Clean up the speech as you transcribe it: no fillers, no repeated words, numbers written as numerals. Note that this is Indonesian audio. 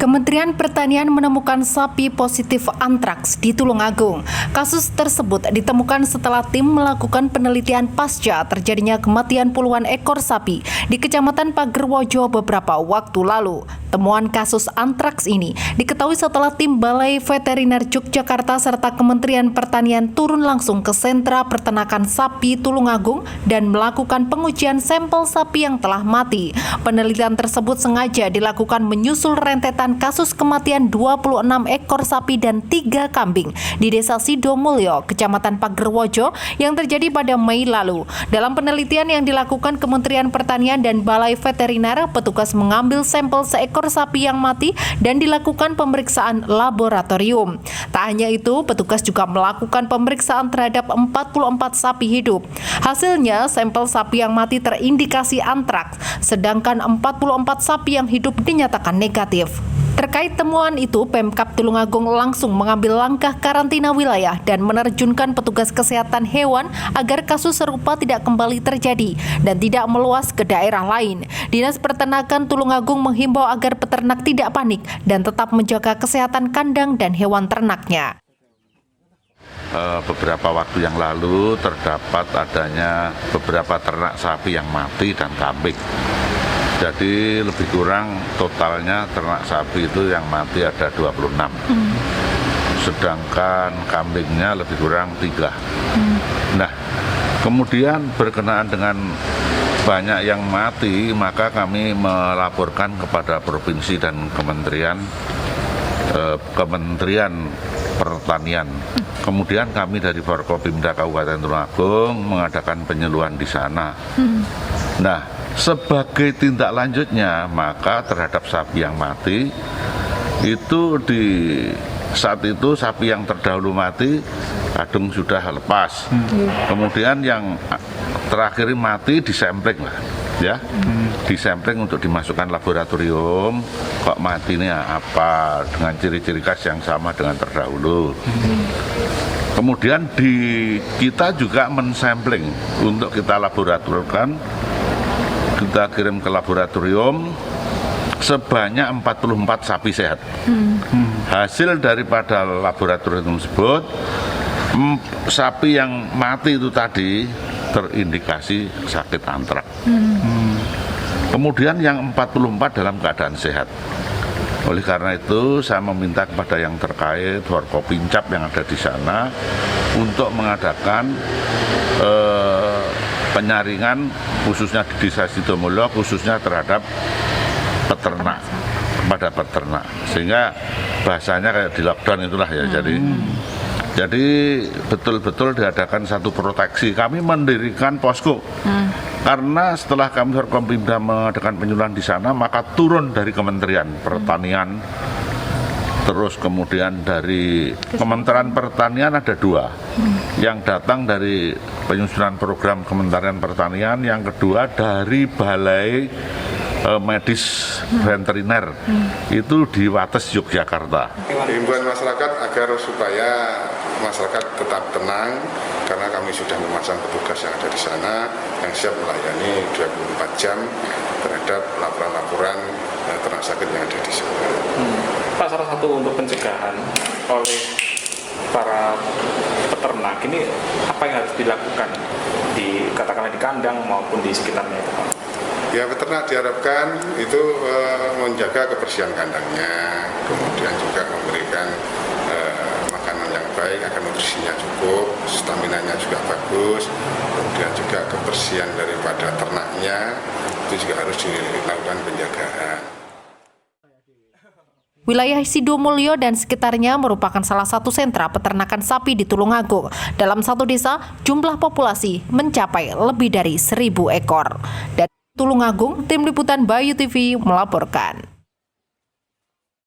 Kementerian Pertanian menemukan sapi positif antraks di Tulungagung. Kasus tersebut ditemukan setelah tim melakukan penelitian pasca terjadinya kematian puluhan ekor sapi di Kecamatan Pagerwojo beberapa waktu lalu. Temuan kasus antraks ini diketahui setelah tim Balai Veteriner Yogyakarta serta Kementerian Pertanian turun langsung ke sentra peternakan sapi Tulungagung dan melakukan pengujian sampel sapi yang telah mati. Penelitian tersebut sengaja dilakukan menyusul rentetan kasus kematian 26 ekor sapi dan 3 kambing di Desa Sidomulyo, Kecamatan Pagerwojo yang terjadi pada Mei lalu. Dalam penelitian yang dilakukan Kementerian Pertanian dan Balai Veteriner, petugas mengambil sampel seekor sapi yang mati dan dilakukan pemeriksaan laboratorium. Tak hanya itu, petugas juga melakukan pemeriksaan terhadap 44 sapi hidup. Hasilnya, sampel sapi yang mati terindikasi antraks, sedangkan 44 sapi yang hidup dinyatakan negatif. Terkait temuan itu, Pemkab Tulungagung langsung mengambil langkah karantina wilayah dan menerjunkan petugas kesehatan hewan agar kasus serupa tidak kembali terjadi dan tidak meluas ke daerah lain. Dinas Peternakan Tulungagung menghimbau agar peternak tidak panik dan tetap menjaga kesehatan kandang dan hewan ternaknya. Beberapa waktu yang lalu terdapat adanya beberapa ternak sapi yang mati dan kambing. Jadi lebih kurang totalnya ternak sapi itu yang mati ada 26. Sedangkan kambingnya lebih kurang 3. Nah, kemudian berkenaan dengan banyak yang mati, maka kami melaporkan kepada provinsi dan Kementerian Pertanian. Kemudian kami dari Forkopimda Kabupaten Tulungagung mengadakan penyuluhan di sana. Nah, sebagai tindak lanjutnya, maka terhadap sapi yang mati, itu saat itu sapi yang terdahulu mati, kadung sudah lepas. Kemudian yang terakhir mati disampling lah, ya, disampling untuk dimasukkan laboratorium. Kok mati ini apa dengan ciri-ciri khas yang sama dengan terdahulu. Kemudian kita juga mensampling untuk kita laboratoriumkan. Kita kirim ke laboratorium sebanyak 44 sapi sehat. Hasil daripada laboratorium tersebut, sapi yang mati itu tadi terindikasi sakit antraks. Kemudian yang 44 dalam keadaan sehat. Oleh karena itu, saya meminta kepada yang terkait, Forkopincap yang ada di sana, untuk mengadakan penyaringan khususnya di Desa Sidomulyo, khususnya terhadap peternak, kepada peternak, sehingga bahasanya kayak di lockdown itulah ya. Jadi betul-betul diadakan satu proteksi. Kami mendirikan posko karena setelah kami Forkopimda mengadakan penyuluhan di sana, maka turun dari Kementerian Pertanian. Terus kemudian dari Kementerian Pertanian ada 2, yang datang dari penyusunan program Kementerian Pertanian, yang kedua dari Balai Medis Veteriner, itu di Wates, Yogyakarta. Himbauan masyarakat agar supaya masyarakat tetap tenang, karena kami sudah memasang petugas yang ada di sana yang siap melayani 24 jam terhadap laporan-laporan ternak sakit yang ada di sana. Pak, salah satu untuk pencegahan oleh para peternak ini apa yang harus dilakukan katakanlah di kandang maupun di sekitarnya itu, Pak? Ya, peternak diharapkan itu menjaga kebersihan kandangnya, kemudian juga memberikan makanan yang baik agar nutrisinya cukup, staminanya juga bagus, kemudian juga kebersihan daripada ternaknya itu juga harus dilakukan penjagaan. Wilayah Sidomulyo dan sekitarnya merupakan salah satu sentra peternakan sapi di Tulungagung. Dalam satu desa, jumlah populasi mencapai lebih dari 1.000 ekor. Dari Tulungagung, Tim Liputan Bayu TV melaporkan.